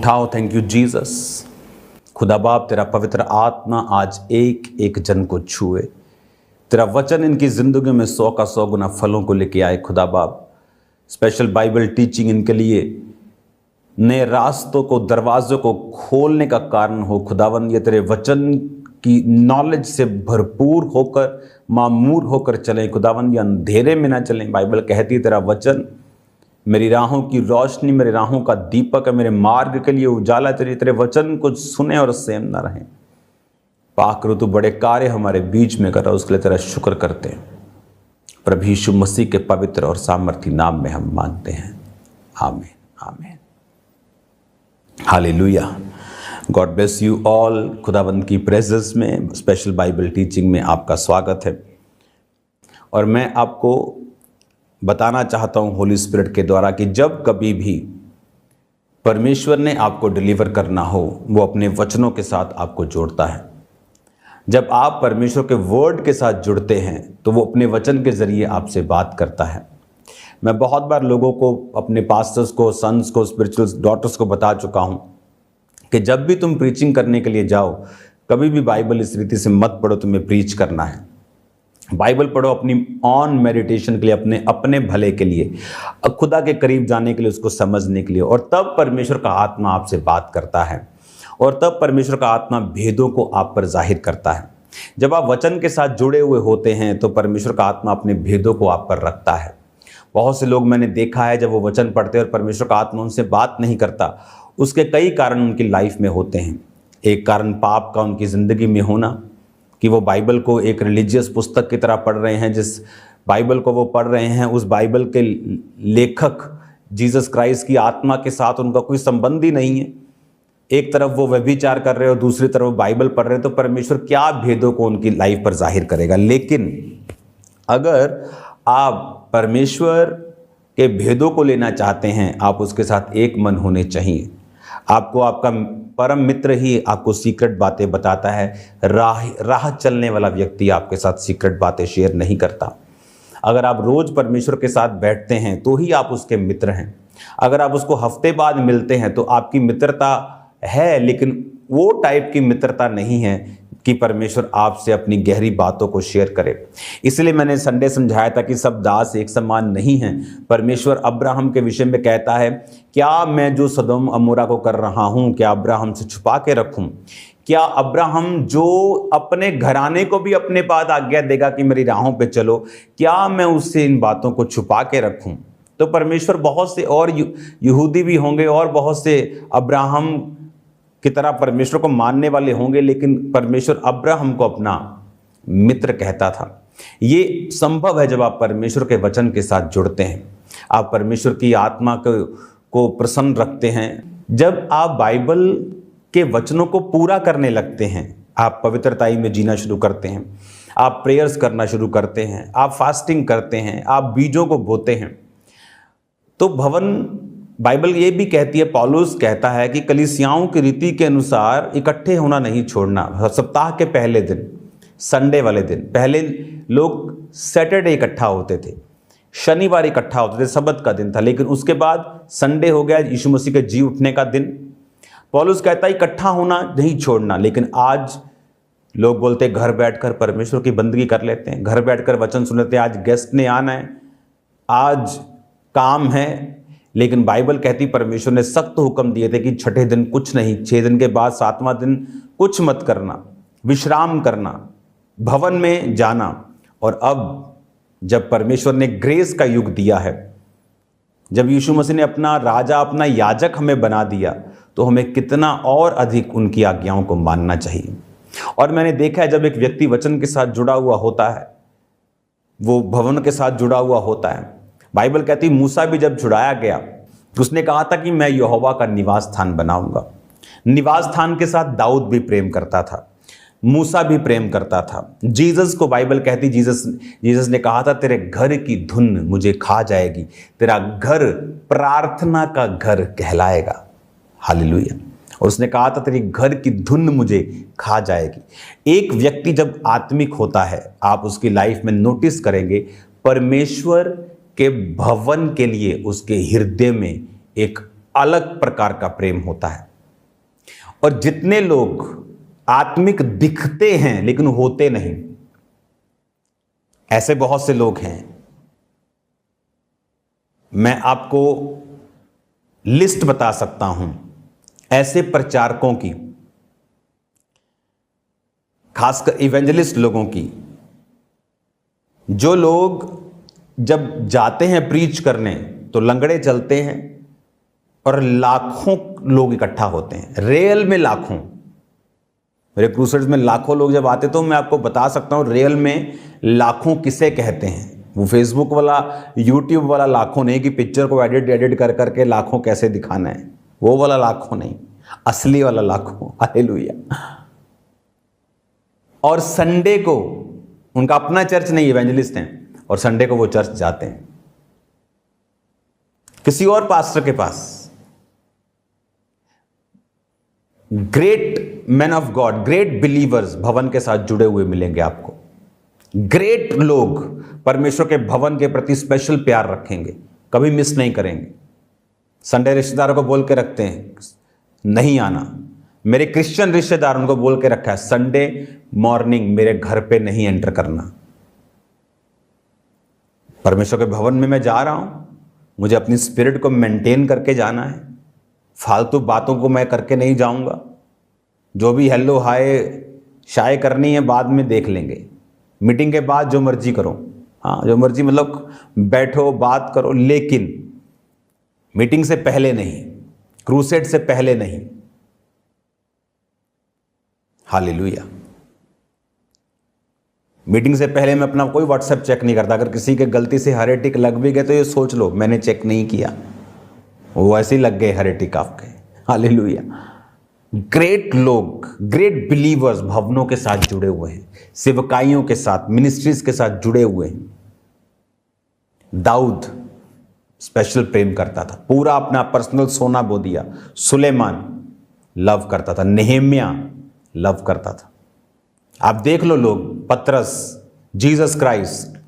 उठाओ। Thank you Jesus. खुदा बाप, तेरा पवित्र आत्मा आज एक एक जन को छुए। तेरा वचन इनकी ज़िंदगी में 100 का 100 गुना फलों को लेके आए। खुदा बाप, स्पेशल बाइबल टीचिंग इनके लिए नए रास्तों को, दरवाज़ों को खोलने का कारण हो। खुदावन, ये तेरे वचन की नॉलेज से भरपूर होकर, मामूर होकर चलें। खुदावन, ये अंधेरे में ना चलें। बाइबल कहती है तेरा वचन मेरी राहों की रोशनी, मेरे राहों का दीपक है, मेरे मार्ग के लिए उजाला। तेरे वचन को सुने और सेम ना रहें। पाक ऋतु बड़े कार्य हमारे बीच में कर रहा, उसके लिए तेरा शुक्र करते हैं। प्रभु यीशु मसीह के पवित्र और सामर्थी नाम में हम मांगते हैं, आमीन आमीन। Hallelujah. God bless you all. खुदावंद की प्रेजेंस में स्पेशल बाइबल टीचिंग में आपका स्वागत है। और मैं आपको बताना चाहता हूँ होली स्पिरिट के द्वारा कि जब कभी भी परमेश्वर ने आपको डिलीवर करना हो, वो अपने वचनों के साथ आपको जोड़ता है। जब आप परमेश्वर के वर्ड के साथ जुड़ते हैं तो वो अपने वचन के ज़रिए आपसे बात करता है। मैं बहुत बार लोगों को, अपने पास्टर्स को, सन्स को, स्पिरिचुअल डॉटर्स को बता चुका हूँ कि जब भी तुम प्रीचिंग करने के लिए जाओ, कभी भी बाइबल इस रीति से मत पढ़ो तुम्हें प्रीच करना है। बाइबल पढ़ो अपनी ऑन मेडिटेशन के लिए, अपने अपने भले के लिए, खुदा के करीब जाने के लिए, उसको समझने के लिए। और तब परमेश्वर का आत्मा आपसे बात करता है और तब परमेश्वर का आत्मा भेदों को आप पर जाहिर करता है। जब आप वचन के साथ जुड़े हुए होते हैं तो परमेश्वर का आत्मा अपने भेदों को आप पर रखता है। बहुत से लोग मैंने देखा है, जब वो वचन पढ़ते हैं और परमेश्वर का आत्मा उनसे बात नहीं करता, उसके कई कारण उनकी लाइफ में होते हैं। एक कारण पाप का उनकी ज़िंदगी में होना, कि वो बाइबल को एक रिलीजियस पुस्तक की तरह पढ़ रहे हैं। जिस बाइबल को वो पढ़ रहे हैं, उस बाइबल के लेखक जीसस क्राइस्ट की आत्मा के साथ उनका कोई संबंध ही नहीं है। एक तरफ वो व्यभिचार कर रहे हो, दूसरी तरफ बाइबल पढ़ रहे हैं, तो परमेश्वर क्या भेदों को उनकी लाइफ पर जाहिर करेगा। लेकिन अगर आप परमेश्वर के भेदों को लेना चाहते हैं, आप उसके साथ एक मन होने चाहिए। आपको आपका परम मित्र ही आपको सीक्रेट बातें बताता है। राह चलने वाला व्यक्ति आपके साथ सीक्रेट बातें शेयर नहीं करता। अगर आप रोज परमेश्वर के साथ बैठते हैं तो ही आप उसके मित्र हैं। अगर आप उसको हफ्ते बाद मिलते हैं तो आपकी मित्रता है, लेकिन वो टाइप की मित्रता नहीं है कि परमेश्वर आपसे अपनी गहरी बातों को शेयर करे। इसलिए मैंने संडे समझाया था कि सब दास एक समान नहीं हैं। परमेश्वर अब्राहम के विषय में कहता है, क्या मैं जो सदोम अमोरा को कर रहा हूं, क्या अब्राहम से छुपा के रखूं? क्या अब्राहम जो अपने घराने को भी अपने बाद आज्ञा देगा कि मेरी राहों पे चलो, क्या मैं उससे इन बातों को छुपा के रखूं? तो परमेश्वर, बहुत से और यहूदी भी होंगे और बहुत से अब्राहम की तरह परमेश्वर को मानने वाले होंगे, लेकिन परमेश्वर अब्राहम को अपना मित्र कहता था। ये संभव है जब आप परमेश्वर के वचन के साथ जुड़ते हैं, आप परमेश्वर की आत्मा को प्रसन्न रखते हैं। जब आप बाइबल के वचनों को पूरा करने लगते हैं, आप पवित्रताई में जीना शुरू करते हैं, आप प्रेयर्स करना शुरू करते हैं, आप फास्टिंग करते हैं, आप बीजों को बोते हैं, तो बाइबल ये भी कहती है, पौलुस कहता है कि कलीसियाओं की रीति के अनुसार इकट्ठे होना नहीं छोड़ना। सप्ताह के पहले दिन, संडे वाले दिन, पहले लोग सैटरडे इकट्ठा होते थे, शनिवार इकट्ठा होते थे, सबत का दिन था। लेकिन उसके बाद संडे हो गया, यीशु मसीह के जी उठने का दिन। पौलुस कहता है इकट्ठा होना नहीं छोड़ना। लेकिन आज लोग बोलते हैं घर बैठकर परमेश्वर की बंदगी कर लेते हैं, घर बैठकर वचन सुन लेते हैं, आज गेस्ट ने आना है, आज काम है। लेकिन बाइबल कहती, परमेश्वर ने सख्त हुक्म दिए थे कि छठे दिन कुछ नहीं, 6 दिन के बाद 7वां दिन कुछ मत करना, विश्राम करना, भवन में जाना। और अब जब परमेश्वर ने ग्रेस का युग दिया है, जब यीशु मसीह ने अपना राजा, अपना याजक हमें बना दिया, तो हमें कितना और अधिक उनकी आज्ञाओं को मानना चाहिए। और मैंने देखा है, जब एक व्यक्ति वचन के साथ जुड़ा हुआ होता है, वो भवन के साथ जुड़ा हुआ होता है। बाइबल कहती, मूसा भी जब छुड़ाया गया तो उसने कहा था कि मैं यहोवा का निवास स्थान बनाऊंगा। निवास स्थान के साथ दाऊद भी प्रेम करता था, मूसा भी प्रेम करता था। जीसस को बाइबल कहती, जीसस ने कहा था, तेरे घर की धुन मुझे खा जाएगी, तेरा घर प्रार्थना का घर कहलाएगा। हालेलुया। और उसने कहा था, तेरी घर की धुन मुझे खा जाएगी। एक व्यक्ति जब आत्मिक होता है, आप उसकी लाइफ में नोटिस करेंगे, परमेश्वर के भवन के लिए उसके हृदय में एक अलग प्रकार का प्रेम होता है। और जितने लोग आत्मिक दिखते हैं लेकिन होते नहीं, ऐसे बहुत से लोग हैं। मैं आपको लिस्ट बता सकता हूं ऐसे प्रचारकों की, खासकर इवेंजलिस्ट लोगों की, जो लोग जब जाते हैं प्रीच करने तो लंगड़े चलते हैं और लाखों लोग इकट्ठा होते हैं, रियल में लाखों। मेरे क्रूसेड्स में लाखों लोग जब आते तो मैं आपको बता सकता हूं रियल में लाखों किसे कहते हैं। वो फेसबुक वाला, यूट्यूब वाला लाखों नहीं कि पिक्चर को एडिट कर करके लाखों कैसे दिखाना है, वो वाला लाखों नहीं, असली वाला लाखों। हालेलुया। और संडे को उनका अपना चर्च नहीं, इवेंजलिस्ट हैं, और संडे को वो चर्च जाते हैं किसी और पास्टर के पास। Great man of God, great believers भवन के साथ जुड़े हुए मिलेंगे आपको। ग्रेट लोग परमेश्वर के भवन के प्रति स्पेशल प्यार रखेंगे, कभी मिस नहीं करेंगे। संडे रिश्तेदारों को बोल के रखते हैं नहीं आना। मेरे क्रिश्चियन रिश्तेदार उनको बोल के रखा है संडे मॉर्निंग मेरे घर पे नहीं एंटर करना। परमेश्वर के भवन में मैं जा रहा हूं, मुझे अपनी स्पिरिट को मेंटेन करके जाना है, फालतू बातों को मैं करके नहीं जाऊंगा। जो भी हेलो हाय शाय करनी है बाद में देख लेंगे, मीटिंग के बाद जो मर्जी करो। हाँ, जो मर्जी मतलब बैठो बात करो, लेकिन मीटिंग से पहले नहीं, क्रूसेड से पहले नहीं। हालेलुया। मीटिंग से पहले मैं अपना कोई व्हाट्सएप चेक नहीं करता। अगर किसी के गलती से हेरेटिक लग भी गए तो ये सोच लो मैंने चेक नहीं किया, वो ऐसे ही लग गए हेरेटिक आपके। हालेलुया। ग्रेट लोग, ग्रेट बिलीवर्स भवनों के साथ जुड़े हुए हैं, सेवकाइयों के साथ, मिनिस्ट्रीज के साथ जुड़े हुए हैं। दाऊद स्पेशल प्रेम करता था, पूरा अपना पर्सनल सोना बो दिया। सुलेमान लव करता था, नेहेम्या लव करता था। आप देख लो लोग, पतरस, जीसस क्राइस्ट,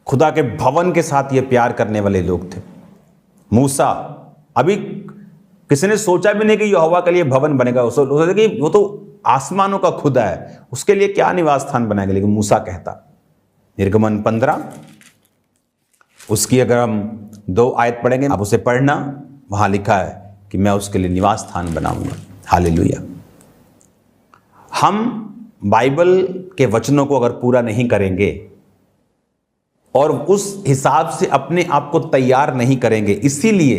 खुदा के भवन के साथ ये प्यार करने वाले लोग थे। मूसा, अभी किसी ने सोचा भी नहीं कि यहोवा के लिए भवन बनेगा। सोचा कि वो तो आसमानों का खुदा है, उसके लिए क्या निवास स्थान बनाएगा, लेकिन मूसा कहता। निर्गमन 15 उसकी अगर हम 2 आयत पढ़ेंगे, आप उसे पढ़ना, वहां लिखा है कि मैं उसके लिए निवास स्थान बनाऊंगा। हालेलुया। हम बाइबल के वचनों को अगर पूरा नहीं करेंगे और उस हिसाब से अपने आप को तैयार नहीं करेंगे, इसीलिए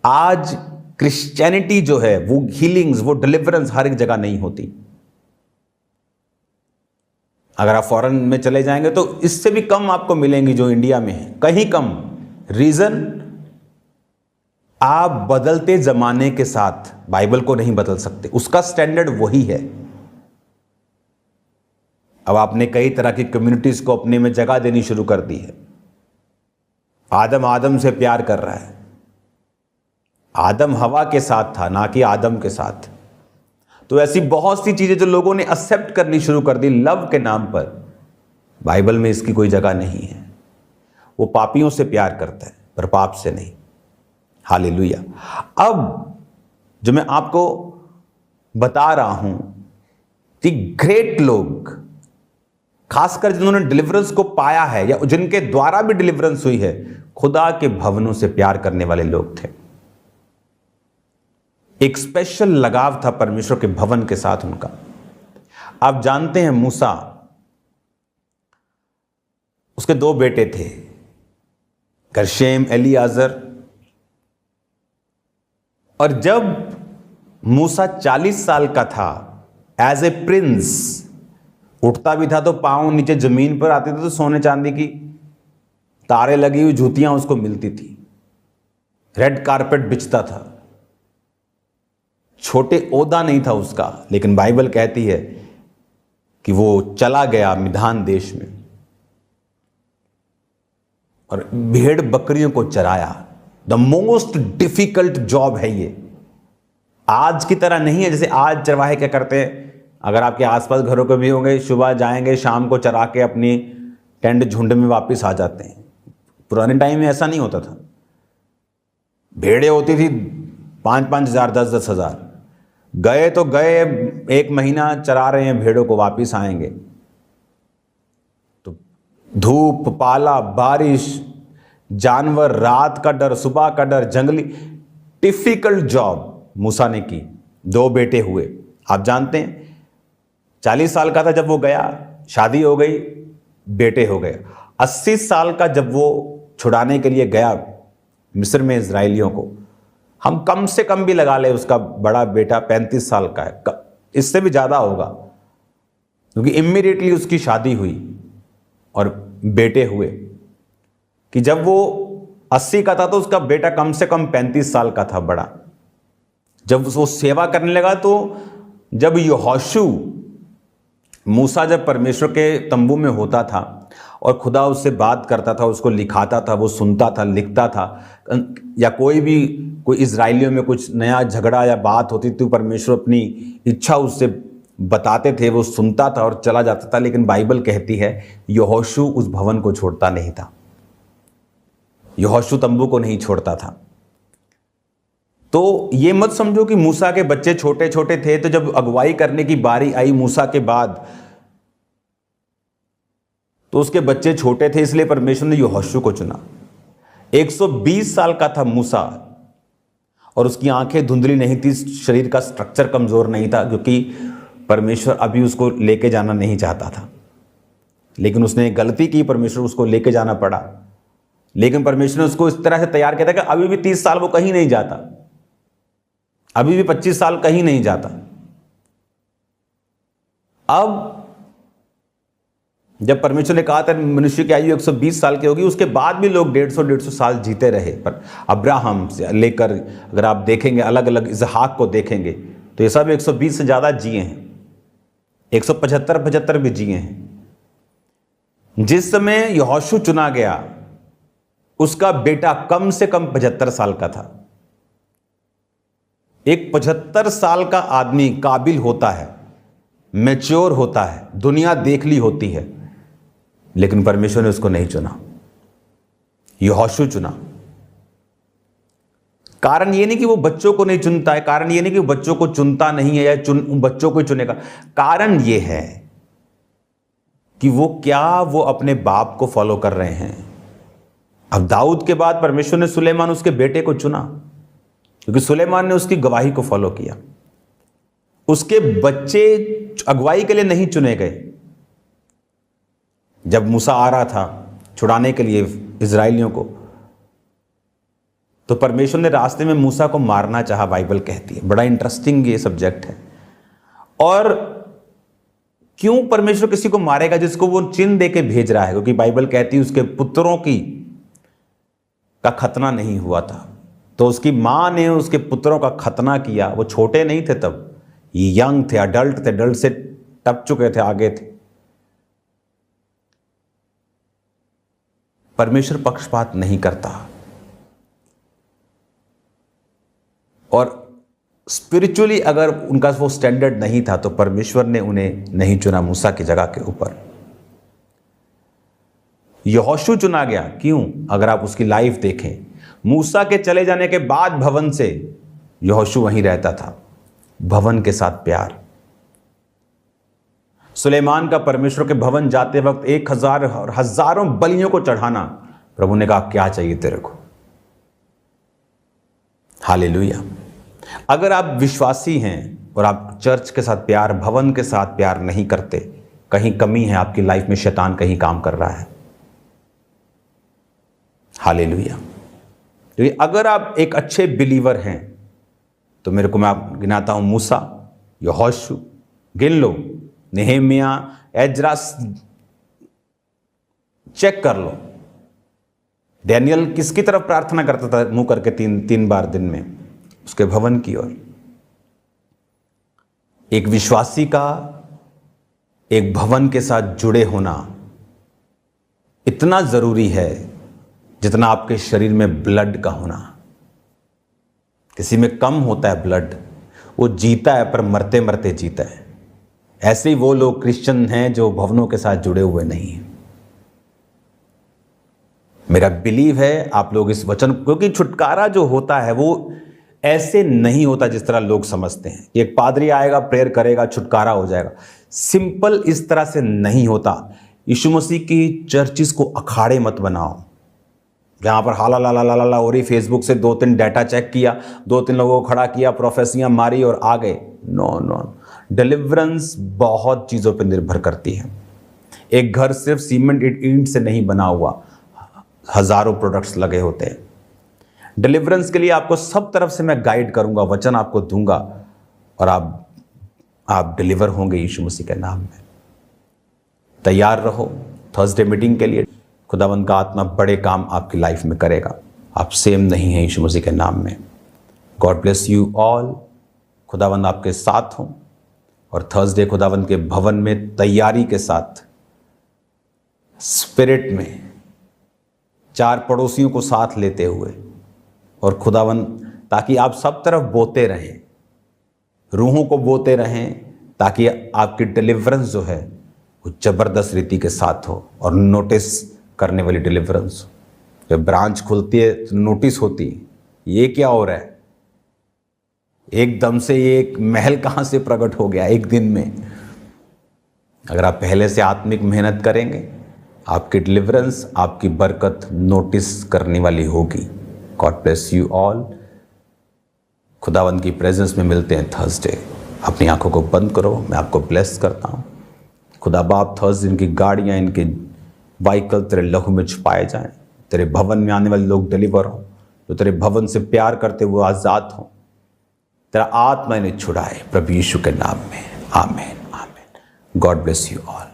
आज क्रिश्चियनिटी जो है वो हीलिंग्स, वो डिलीवरेंस हर एक जगह नहीं होती। अगर आप फॉरेन में चले जाएंगे तो इससे भी कम आपको मिलेंगी जो इंडिया में है, कहीं कम। रीजन, आप बदलते जमाने के साथ बाइबल को नहीं बदल सकते, उसका स्टैंडर्ड वही है। अब आपने कई तरह की कम्युनिटीज को अपने में जगह देनी शुरू कर दी है। आदम आदम से प्यार कर रहा है। आदम हवा के साथ था, ना कि आदम के साथ। तो ऐसी बहुत सी चीजें जो लोगों ने एक्सेप्ट करनी शुरू कर दी लव के नाम पर, बाइबल में इसकी कोई जगह नहीं है। वो पापियों से प्यार करता है पर पाप से नहीं। हालेलुया। अब जो मैं आपको बता रहा हूं कि ग्रेट लोग, खासकर जिन्होंने डिलीवरेंस को पाया है या जिनके द्वारा भी डिलीवरेंस हुई है, खुदा के भवनों से प्यार करने वाले लोग थे। एक स्पेशल लगाव था परमेश्वर के भवन के साथ उनका। आप जानते हैं मूसा, उसके 2 बेटे थे, गर्शेम, एलियाजर। और जब मूसा 40 साल का था, एज ए प्रिंस, उठता भी था तो पांव नीचे जमीन पर आते थे तो सोने चांदी की तारे लगी हुई जूतियां उसको मिलती थी। रेड कारपेट बिछता था। छोटे ओहदा नहीं था उसका, लेकिन बाइबल कहती है कि वो चला गया मिधान देश में और भेड़ बकरियों को चराया। द मोस्ट डिफिकल्ट जॉब है ये। आज की तरह नहीं है, जैसे आज चरवाहे क्या करते हैं, अगर आपके आसपास घरों के भी होंगे, सुबह जाएंगे, शाम को चरा के अपनी टेंट झुंड में वापस आ जाते हैं। पुराने टाइम में ऐसा नहीं होता था। भेड़ें होती थी 5-5 हज़ार, 10-10 हज़ार। गए तो गए, 1 महीना चरा रहे हैं भेड़ों को, वापिस आएंगे तो धूप, पाला, बारिश, जानवर, रात का डर, सुबह का डर, जंगली, टिफिकल्ट जॉब मूसा ने की। 2 बेटे हुए। आप जानते हैं 40 साल का था जब वो गया, शादी हो गई, बेटे हो गए। 80 साल का जब वो छुड़ाने के लिए गया मिस्र में इजराइलियों को, हम कम से कम भी लगा ले, उसका बड़ा बेटा 35 साल का है, इससे भी ज़्यादा होगा, क्योंकि इमीडिएटली उसकी शादी हुई और बेटे हुए। कि जब वो 80 का था तो उसका बेटा कम से कम 35 साल का था, बड़ा। जब वो सेवा करने लगा तो जब यहोशू, मूसा जब परमेश्वर के तंबू में होता था और खुदा उससे बात करता था, उसको लिखाता था, वो सुनता था, लिखता था, या कोई इजराइलियों में कुछ नया झगड़ा या बात होती तो परमेश्वर अपनी इच्छा उससे बताते थे, वो सुनता था और चला जाता था। लेकिन बाइबल कहती है यहोशू उस भवन को छोड़ता नहीं था, यहोशू तंबू को नहीं छोड़ता था। तो ये मत समझो कि मूसा के बच्चे छोटे छोटे थे, तो जब अगुवाई करने की बारी आई मूसा के बाद तो उसके बच्चे छोटे थे, इसलिए परमेश्वर ने यहोशू को चुना। 120 साल का था मूसा और उसकी आंखें धुंधली नहीं थी, शरीर का स्ट्रक्चर कमजोर नहीं था, क्योंकि परमेश्वर अभी उसको लेके जाना नहीं चाहता था। लेकिन उसने एक गलती की, परमेश्वर उसको लेके जाना पड़ा। लेकिन परमेश्वर ने उसको इस तरह से तैयार किया था कि अभी भी 30 साल वो कहीं नहीं जाता, अभी भी 25 साल कहीं नहीं जाता। अब जब परमेश्वर ने कहा था मनुष्य की आयु 120 साल की होगी, उसके बाद भी लोग 150 साल जीते रहे। पर अब्राहम से लेकर अगर आप देखेंगे, अलग अलग इसहाक को देखेंगे तो ये सब 120 से ज़्यादा जिए हैं, 175 भी जिए हैं। जिस समय यहोशू चुना गया उसका बेटा कम से कम 75 साल का था। एक 75 साल का आदमी काबिल होता है, मैच्योर होता है, दुनिया देख ली होती है, लेकिन परमेश्वर ने उसको नहीं चुना, यहोशू चुना। कारण ये नहीं कि वो बच्चों को नहीं चुनता है, कारण ये नहीं कि वो बच्चों को चुनता नहीं है या बच्चों को ही चुनेगा। कारण ये है कि वो अपने बाप को फॉलो कर रहे हैं। अब दाऊद के बाद परमेश्वर ने सुलेमान उसके बेटे को चुना, क्योंकि सुलेमान ने उसकी गवाही को फॉलो किया। उसके बच्चे अगुवाई के लिए नहीं चुने गए। जब मूसा आ रहा था छुड़ाने के लिए इजराइलियों को, तो परमेश्वर ने रास्ते में मूसा को मारना चाहा, बाइबल कहती है। बड़ा इंटरेस्टिंग ये सब्जेक्ट है। और क्यों परमेश्वर किसी को मारेगा जिसको वो चिन्ह दे के भेज रहा है? क्योंकि बाइबल कहती है उसके पुत्रों का खतना नहीं हुआ था, तो उसकी मां ने उसके पुत्रों का खतना किया। वो छोटे नहीं थे तब, ये यंग थे, अडल्ट थे, अडल्ट से टप चुके थे, आगे थे। परमेश्वर पक्षपात नहीं करता, और स्पिरिचुअली अगर उनका वो स्टैंडर्ड नहीं था तो परमेश्वर ने उन्हें नहीं चुना मूसा की जगह के ऊपर। यहोशू चुना गया। क्यों? अगर आप उसकी लाइफ देखें, मूसा के चले जाने के बाद भवन से यहोशू वहीं रहता था, भवन के साथ प्यार। सुलेमान का परमेश्वर के भवन जाते वक्त 1000 और हजारों बलियों को चढ़ाना, प्रभु ने कहा क्या चाहिए तेरे को? हालेलुया। अगर आप विश्वासी हैं और आप चर्च के साथ प्यार, भवन के साथ प्यार नहीं करते, कहीं कमी है आपकी लाइफ में, शैतान कहीं काम कर रहा है। हालेलुया। क्योंकि अगर आप एक अच्छे बिलीवर हैं तो मेरे को, मैं आप गिनाता हूं, मूसा, यहोशू, गिन लो, नेहेमिया, एजरा, चेक कर लो। डैनियल किसकी तरफ प्रार्थना करता था मुंह करके? 3 बार दिन में, उसके भवन की ओर। एक विश्वासी का एक भवन के साथ जुड़े होना इतना जरूरी है जितना आपके शरीर में ब्लड का होना। किसी में कम होता है ब्लड, वो जीता है पर मरते मरते जीता है। ऐसे ही वो लोग क्रिश्चियन हैं जो भवनों के साथ जुड़े हुए नहीं हैं। मेरा बिलीव है आप लोग इस वचन, क्योंकि छुटकारा जो होता है वो ऐसे नहीं होता जिस तरह लोग समझते हैं। एक पादरी आएगा, प्रेयर करेगा, छुटकारा हो जाएगा। सिंपल इस तरह से नहीं होता। यीशु मसीह की चर्चिस को अखाड़े मत बनाओ जहां पर हाला ला ला ला ला हो रही, फेसबुक से 2-3 डाटा चेक किया, 2-3 लोगों को खड़ा किया, प्रोफेसियां मारी और आ गए। नो नो, डिलीवरेंस बहुत चीज़ों पर निर्भर करती है। एक घर सिर्फ सीमेंट ईंट से नहीं बना हुआ, हजारों प्रोडक्ट्स लगे होते हैं। डिलीवरेंस के लिए आपको सब तरफ से मैं गाइड करूंगा, वचन आपको दूंगा और आप डिलीवर होंगे यीशु मसीह के नाम में। तैयार रहो थर्सडे मीटिंग के लिए। खुदावंद का आत्मा बड़े काम आपकी लाइफ में करेगा। आप सेम नहीं हैं यीशु मसीह के नाम में। God bless you all. खुदावंद आपके साथ हों और थर्सडे खुदावंद के भवन में तैयारी के साथ स्पिरिट में 4 पड़ोसियों को साथ लेते हुए और खुदावंद ताकि आप सब तरफ बोते रहें, रूहों को बोते रहें, ताकि आपकी डिलीवरेंस जो है वो ज़बरदस्त रीति के साथ हो और नोटिस करने वाली डिलीवरेंस हो। जब ब्रांच खुलती है तो नोटिस होती है, ये क्या हो रहा है, एकदम से ये एक महल कहाँ से प्रकट हो गया एक दिन में। अगर आप पहले से आत्मिक मेहनत करेंगे, आपकी डिलीवरेंस, आपकी बरकत नोटिस करने वाली होगी। God bless you all. खुदावंद की प्रेजेंस में मिलते हैं थर्सडे। अपनी आंखों को बंद करो, मैं आपको ब्लेस करता हूँ। खुदा बाप, थर्सडे इनकी गाड़ियाँ, इनके व्हीकल तेरे लहू में छुपाए जाएं। तेरे भवन में आने वाले लोग डिलीवर हों, जो तेरे भवन से प्यार करते हुए आज़ाद हों। तेरा आत्मा इन्हें छुड़ाए प्रभु यीशु के नाम में। आमीन आमीन। God bless you all.